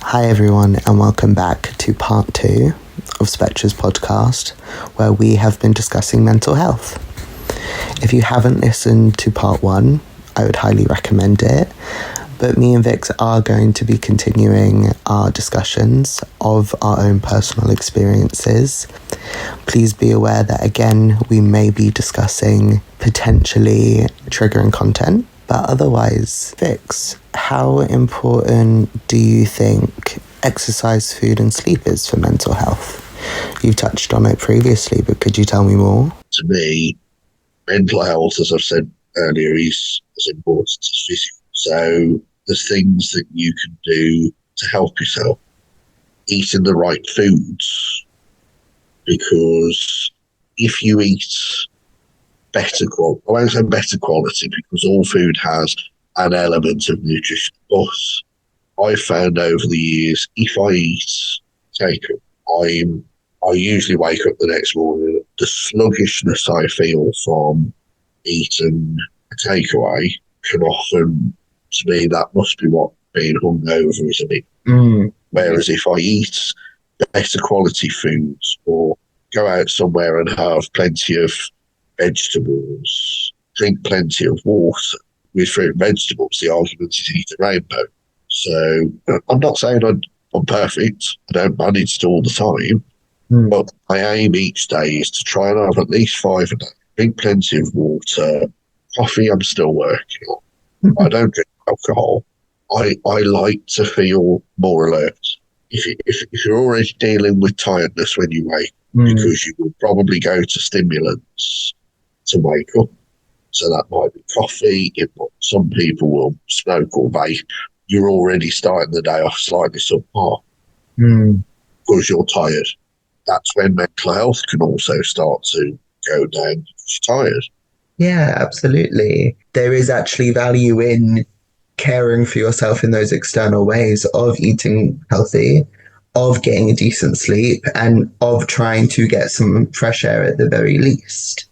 Hi everyone, and welcome back to part 2 of Spectra's podcast, where we have been discussing mental health. If you haven't listened to part 1, I would highly recommend it, but me and Vix are going to be continuing our discussions of our own personal experiences. Please be aware that, again, we may be discussing potentially triggering content. But otherwise, Vix, how important do you think exercise, food and sleep is for mental health? You've touched on it previously, but could you tell me more? To me, mental health, as I've said earlier, is as important as physical. So there's things that you can do to help yourself. Eating the right foods, because if you eat better quality, I won't say better quality because all food has an element of nutrition. But I've found over the years, if I eat takeaway, I usually wake up the next morning. The sluggishness I feel from eating a takeaway can often, to me, that must be what being hungover is a bit. Whereas if I eat better quality foods or go out somewhere and have plenty of vegetables, drink plenty of water. With fruit and vegetables, the argument is eat a rainbow. So I'm not saying I'm perfect. I don't manage to all the time. But my aim each day is to try and have at least 5 a day. Drink plenty of water. Coffee, I'm still working on. I don't drink alcohol. I like to feel more alert. If you're already dealing with tiredness when you wake, because you will probably go to stimulants to wake up. So that might be coffee. Some people will smoke or vape. You're already starting the day off slightly subpar because you're tired. That's when mental health can also start to go down because you're tired. Yeah, absolutely. There is actually value in caring for yourself in those external ways of eating healthy, of getting a decent sleep, and of trying to get some fresh air at the very least.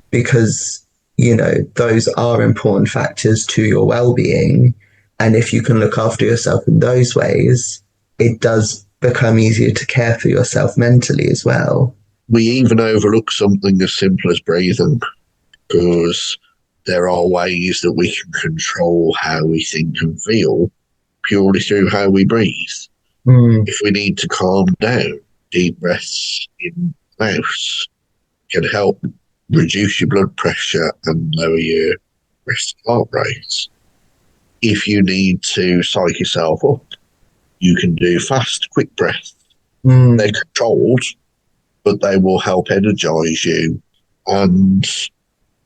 Because, those are important factors to your well-being. And if you can look after yourself in those ways, it does become easier to care for yourself mentally as well. We even overlook something as simple as breathing, because there are ways that we can control how we think and feel purely through how we breathe. If we need to calm down, deep breaths in the mouth can help reduce your blood pressure and lower your resting heart rate. If you need to psych yourself up, you can do fast, quick breaths. They're controlled, but they will help energize you. And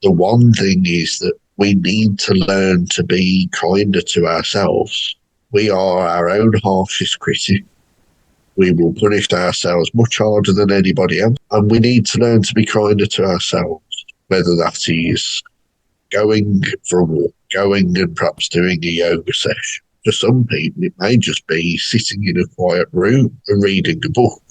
the one thing is that we need to learn to be kinder to ourselves. We are our own harshest critic. We will punish ourselves much harder than anybody else. And we need to learn to be kinder to ourselves, whether that is going for a walk, going and perhaps doing a yoga session. For some people, it may just be sitting in a quiet room and reading a book.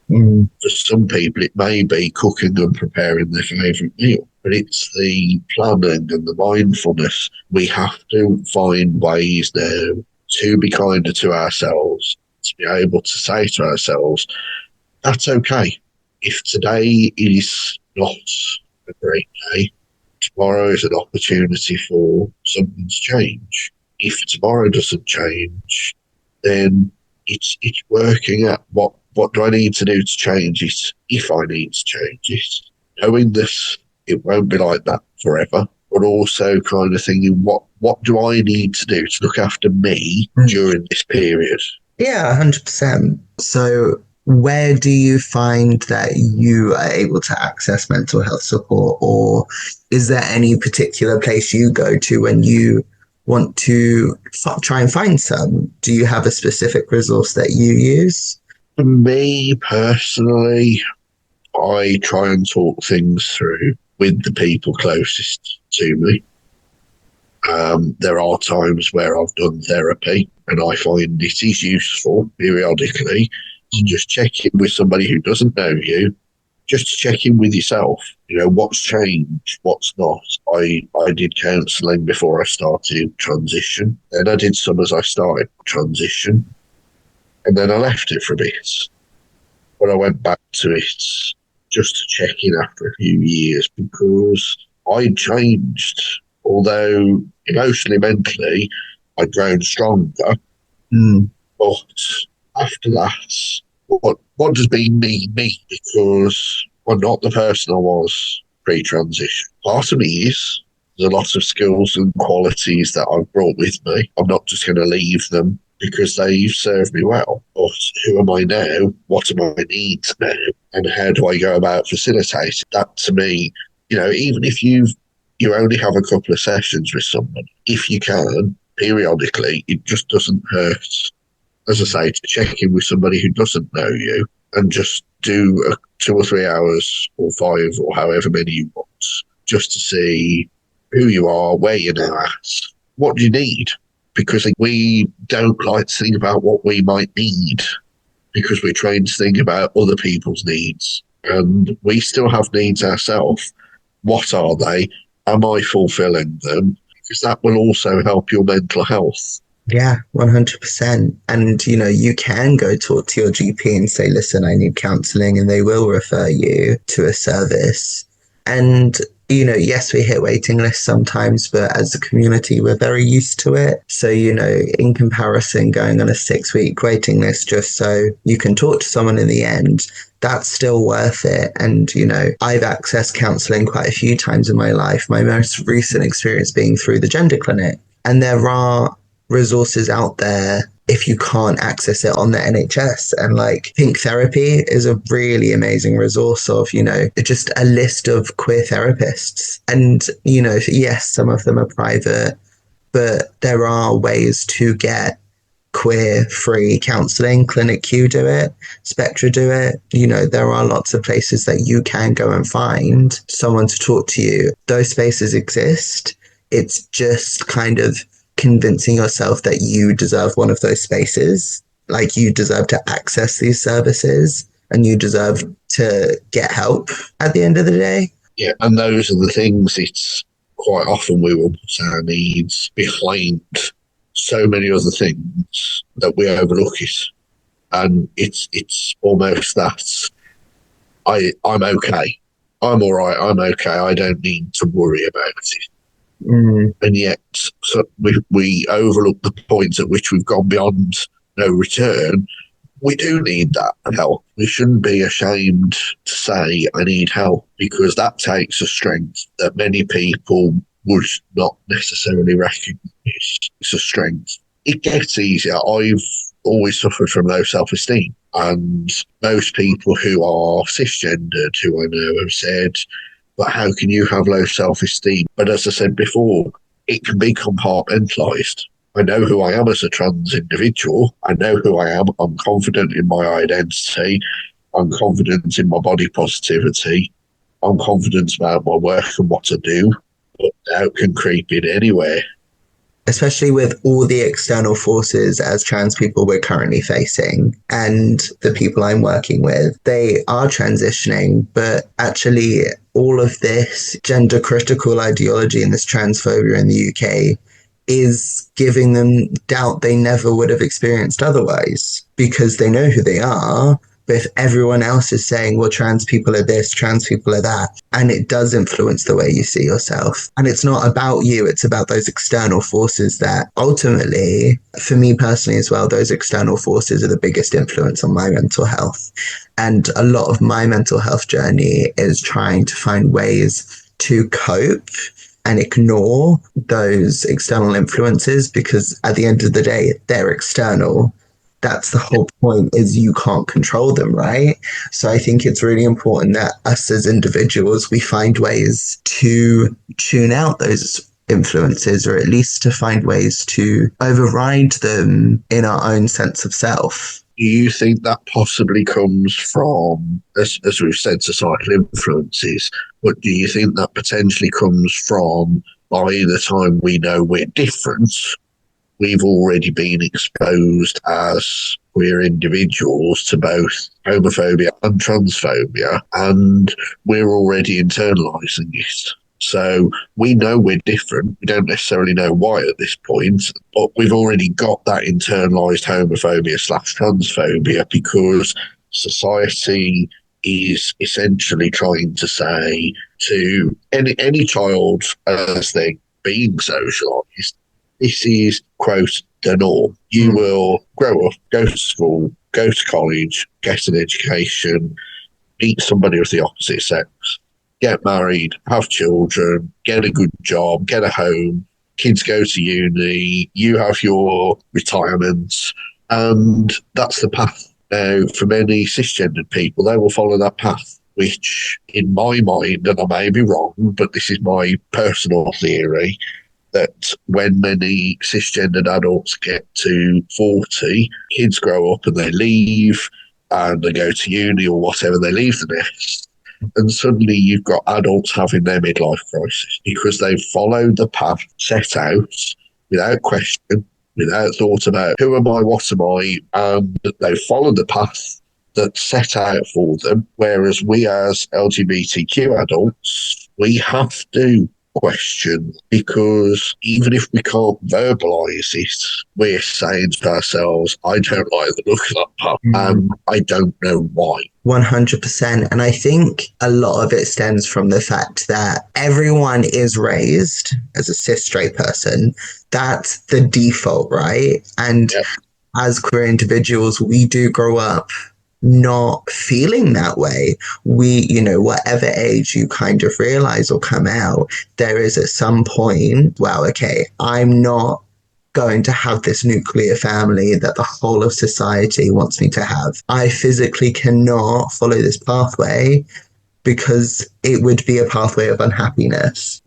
For some people, it may be cooking and preparing their favourite meal. But it's the planning and the mindfulness. We have to find ways now to be kinder to ourselves, to be able to say to ourselves, that's okay. If today is not a great day, tomorrow is an opportunity for something to change. If tomorrow doesn't change, then it's working at what do I need to do to change it, if I need to change it. Knowing this, it won't be like that forever, but also kind of thinking, what do I need to do to look after me during this period? Yeah, 100%. So where do you find that you are able to access mental health support, or is there any particular place you go to when you want to try and find some? Do you have a specific resource that you use? For me personally, I try and talk things through with the people closest to me. There are times where I've done therapy and I find it is useful periodically to just check in with somebody who doesn't know you, just to check in with yourself. What's changed, what's not. I did counselling before I started transition, and I did some as I started transition. And then I left it for a bit. But I went back to it just to check in after a few years because I'd changed. Although emotionally, mentally, I'd grown stronger. But after that, what does being me? Because I'm not the person I was pre-transition. Part of me is. There's a lot of skills and qualities that I've brought with me. I'm not just going to leave them because they've served me well. But who am I now? What are my needs now? And how do I go about facilitating that? To me, even if you only have a couple of sessions with someone, if you can, periodically, it just doesn't hurt, as I say, to check in with somebody who doesn't know you and just do 2 or 3 hours or 5 or however many you want, just to see who you are, where you're now at, what do you need? Because we don't like to think about what we might need because we're trained to think about other people's needs. And we still have needs ourselves. What are they? Am I fulfilling them? Because that will also help your mental health. Yeah, 100%. And, you can go talk to your GP and say, listen, I need counselling, and they will refer you to a service. And yes, we hit waiting lists sometimes, but as a community, we're very used to it. So, in comparison, going on a 6-week waiting list just so you can talk to someone in the end, that's still worth it. And, I've accessed counselling quite a few times in my life, my most recent experience being through the gender clinic. And there are resources out there if you can't access it on the NHS. And Pink Therapy is a really amazing resource of, just a list of queer therapists. And, yes, some of them are private, but there are ways to get queer free counselling. Clinic Q do it, Spectra do it. There are lots of places that you can go and find someone to talk to you. Those spaces exist. It's just kind of convincing yourself that you deserve one of those spaces. You deserve to access these services and you deserve to get help at the end of the day. Yeah, and those are the things. It's quite often we will put our needs behind so many other things that we overlook it. And it's almost that I'm okay. I'm all right. I'm okay. I don't need to worry about it. And yet we overlook the points at which we've gone beyond no return. We do need that help. We shouldn't be ashamed to say, I need help, because that takes a strength that many people would not necessarily recognise. It's a strength. It gets easier. I've always suffered from low self-esteem. And most people who are cisgendered, who I know, have said, but how can you have low self-esteem? But as I said before, it can be compartmentalised. I know who I am as a trans individual. I know who I am. I'm confident in my identity. I'm confident in my body positivity. I'm confident about my work and what I do. But doubt can creep in anywhere. Especially with all the external forces as trans people we're currently facing, and the people I'm working with, they are transitioning, but actually all of this gender critical ideology and this transphobia in the UK is giving them doubt they never would have experienced otherwise, because they know who they are. But if everyone else is saying, well, trans people are this, trans people are that, and it does influence the way you see yourself. And it's not about you, it's about those external forces that ultimately, for me personally as well, those external forces are the biggest influence on my mental health. And a lot of my mental health journey is trying to find ways to cope and ignore those external influences, because at the end of the day, they're external. That's the whole point, is you can't control them, right? So I think it's really important that us as individuals, we find ways to tune out those influences, or at least to find ways to override them in our own sense of self. Do you think that possibly comes from, as we've said, societal influences, but do you think that potentially comes from, by the time we know we're different, we've already been exposed as queer individuals to both homophobia and transphobia, and we're already internalising it So we know we're different. We don't necessarily know why at this point, but we've already got that internalized homophobia/transphobia because society is essentially trying to say to any child as they're being socialized, this is, quote, the norm. You will grow up, go to school, go to college, get an education, meet somebody of the opposite sex, get married, have children, get a good job, get a home, kids go to uni, you have your retirement, and that's the path. Now, for many cisgendered people, they will follow that path, which in my mind, and I may be wrong, but this is my personal theory, that when many cisgendered adults get to 40, kids grow up and they leave and they go to uni or whatever, they leave the nest. And suddenly you've got adults having their midlife crisis because they've followed the path set out without question, without thought about who am I, what am I, and they've followed the path that's set out for them. Whereas we as LGBTQ adults, we have to question because even if we can't verbalise it, we're saying to ourselves, I don't like the look of that pup and I don't know why. 100%. And I think a lot of it stems from the fact that everyone is raised as a cis straight person. That's the default, right? And as queer individuals, we do grow up not feeling that way. We, whatever age you kind of realize or come out, there is at some point, well, okay, I'm not going to have this nuclear family that the whole of society wants me to have. I physically cannot follow this pathway because it would be a pathway of unhappiness.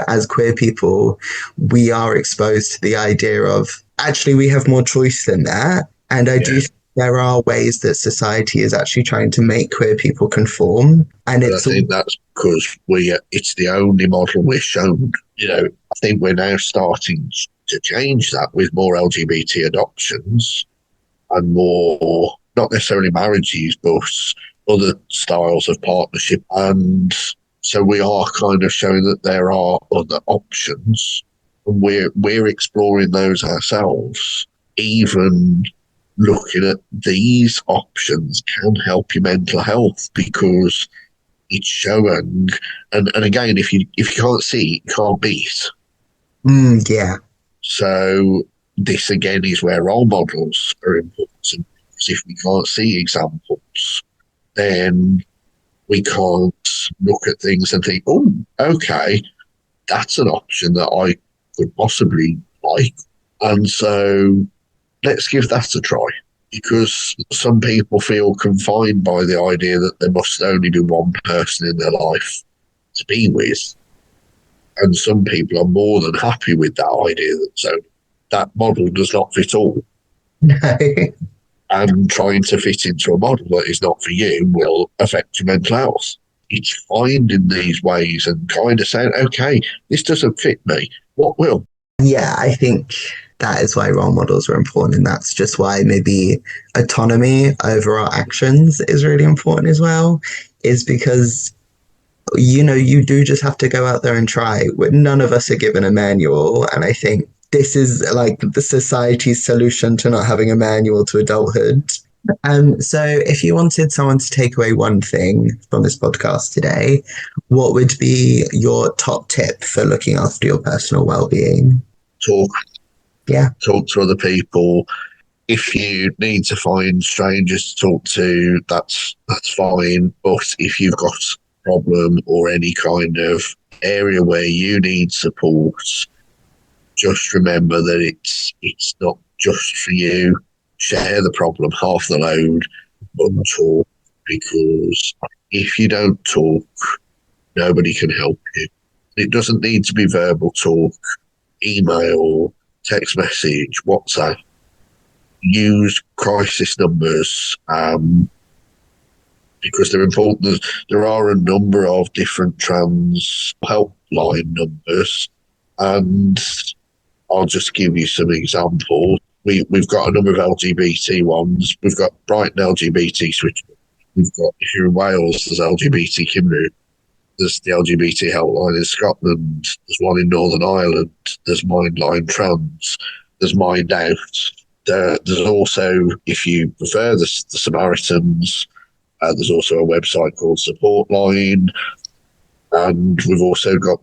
As queer people, we are exposed to the idea of actually we have more choice than that. And I do think there are ways that society is actually trying to make queer people conform. And I think that's because it's the only model we're shown. I think we're now starting to change that with more LGBT adoptions and more, not necessarily marriages, but other styles of partnership. And so we are kind of showing that there are other options and we're exploring those ourselves. Even looking at these options can help your mental health because it's showing. And again, if you can't see, you can't beat. Yeah. So this again is where role models are important. Because if we can't see examples, then we can't look at things and think, oh, okay, that's an option that I could possibly like. And so let's give that a try, because some people feel confined by the idea that there must only be one person in their life to be with. And some people are more than happy with that idea that model does not fit all. And trying to fit into a model that is not for you will affect your mental health. It's finding these ways and kind of saying, okay, this doesn't fit me. What will? Yeah, I think that is why role models are important. And that's just why maybe autonomy over our actions is really important as well, is because, you do just have to go out there and try. None of us are given a manual. And I think this is like the society's solution to not having a manual to adulthood. So if you wanted someone to take away one thing from this podcast today, what would be your top tip for looking after your personal well-being? Talk. Yeah. Talk to other people. If you need to find strangers to talk to, that's fine. But if you've got a problem or any kind of area where you need support, just remember that it's not just for you. Share the problem, half the load, but talk, because if you don't talk, nobody can help you. It doesn't need to be verbal talk, email, text message, WhatsApp. Use crisis numbers because they're important. There are a number of different trans helpline numbers, and I'll just give you some examples. We've got a number of LGBT ones. We've got Brighton LGBT switchboard. We've got, if you're in Wales, there's LGBT Cymru. There's the LGBT helpline in Scotland. There's one in Northern Ireland. There's Mindline Trans. There's Mind Out. There's also, if you prefer the Samaritans, there's also a website called Support Line. And we've also got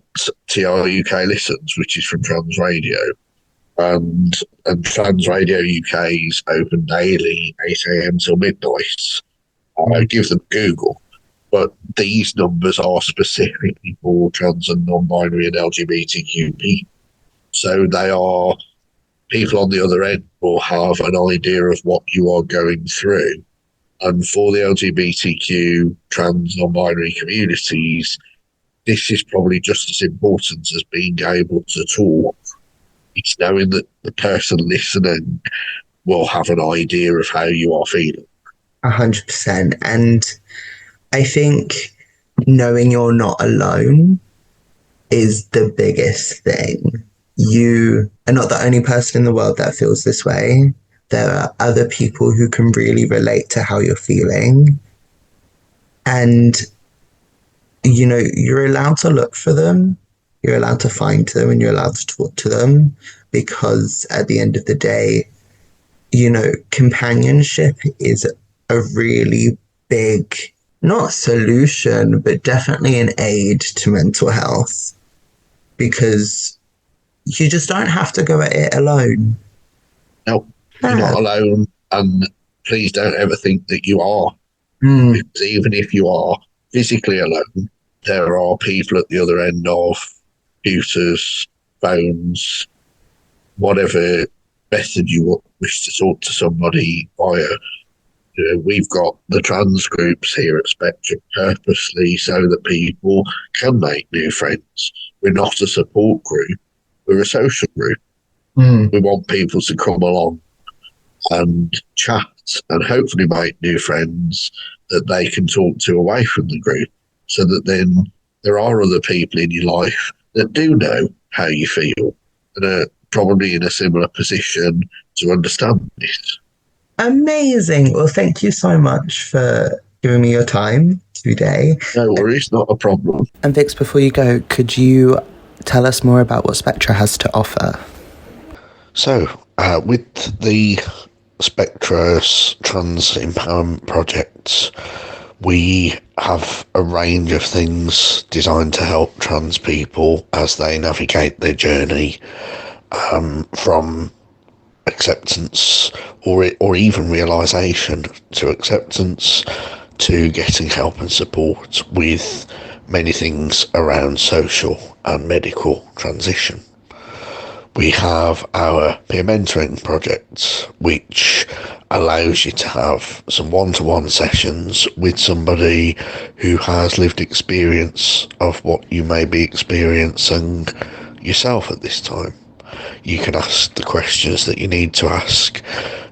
TR UK Listens, which is from Trans Radio. And Trans Radio UK is open daily, 8 a.m. till midnight. Give them Google. But these numbers are specifically for trans and non-binary and LGBTQ people. So they are people on the other end will have an idea of what you are going through. And for the LGBTQ, trans, non-binary communities, this is probably just as important as being able to talk. It's knowing that the person listening will have an idea of how you are feeling. 100%. And I think knowing you're not alone is the biggest thing. You are not the only person in the world that feels this way. There are other people who can really relate to how you're feeling. And, you know, you're allowed to look for them. You're allowed to find them and you're allowed to talk to them, because at the end of the day, you know, companionship is a really big, not solution, but definitely an aid to mental health, because you just don't have to go at it alone. No, you're not alone, and please don't ever think that you are. Because even if you are physically alone, there are people at the other end of computers, phones, whatever method you wish to talk to somebody via. You know, we've got the trans groups here at Spectra purposely so that people can make new friends. We're not a support group, we're a social group. We want people to come along and chat and hopefully make new friends that they can talk to away from the group, so that then there are other people in your life that do know how you feel and are probably in a similar position to understand it. Amazing. Well, thank you so much for giving me your time today. No worries, not a problem. And Vix, before you go, could you tell us more about what Spectra has to offer? So, with the Spectra's Trans Empowerment projects, we have a range of things designed to help trans people as they navigate their journey, from acceptance or even realisation to acceptance to getting help and support with many things around social and medical transition. We have our peer mentoring project, which allows you to have some one-to-one sessions with somebody who has lived experience of what you may be experiencing yourself at this time. You can ask the questions that you need to ask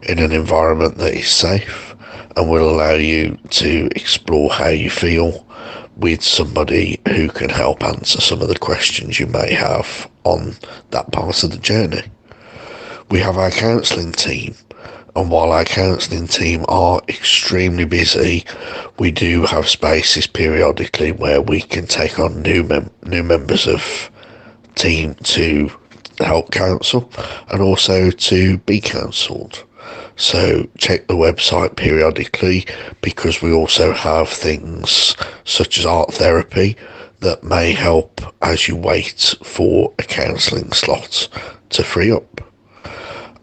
in an environment that is safe and will allow you to explore how you feel with somebody who can help answer some of the questions you may have on that part of the journey. We have our counselling team, and while our counselling team are extremely busy, we do have spaces periodically where we can take on new members of team to help counsel and also to be counselled. So check the website periodically, because we also have things such as art therapy that may help as you wait for a counselling slot to free up.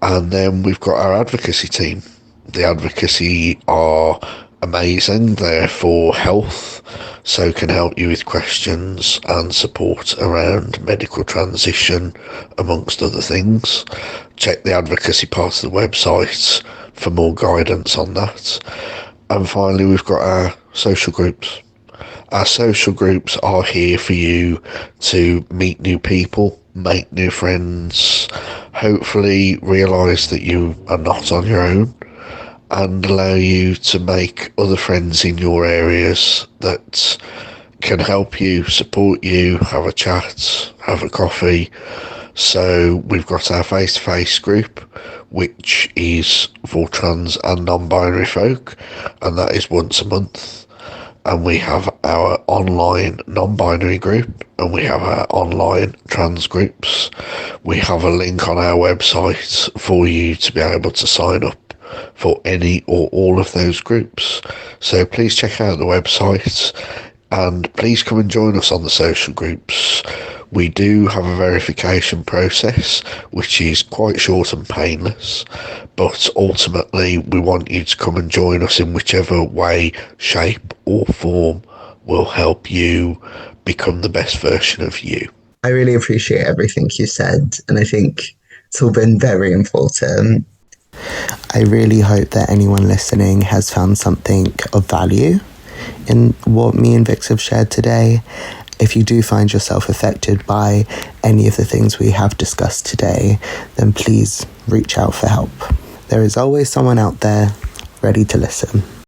And then we've got our advocacy team. The advocacy are amazing. They're for health, so can help you with questions and support around medical transition, amongst other things. Check the advocacy part of the website for more guidance on that. And finally, we've got our social groups. Our social groups are here for you to meet new people, make new friends, hopefully realise that you are not on your own, and allow you to make other friends in your areas that can help you, support you, have a chat, have a coffee. So we've got our face-to-face group, which is for trans and non-binary folk, and that is once a month. and we have our online non-binary group, and we have our online trans groups. We have a link on our website for you to be able to sign up for any or all of those groups. So please check out the website, and please come and join us on the social groups. We do have a verification process, which is quite short and painless, but ultimately we want you to come and join us in whichever way, shape or form will help you become the best version of you. I really appreciate everything you said, and I think it's all been very important. I really hope that anyone listening has found something of value in what me and Vix have shared today. If you do find yourself affected by any of the things we have discussed today, then please reach out for help. There is always someone out there ready to listen.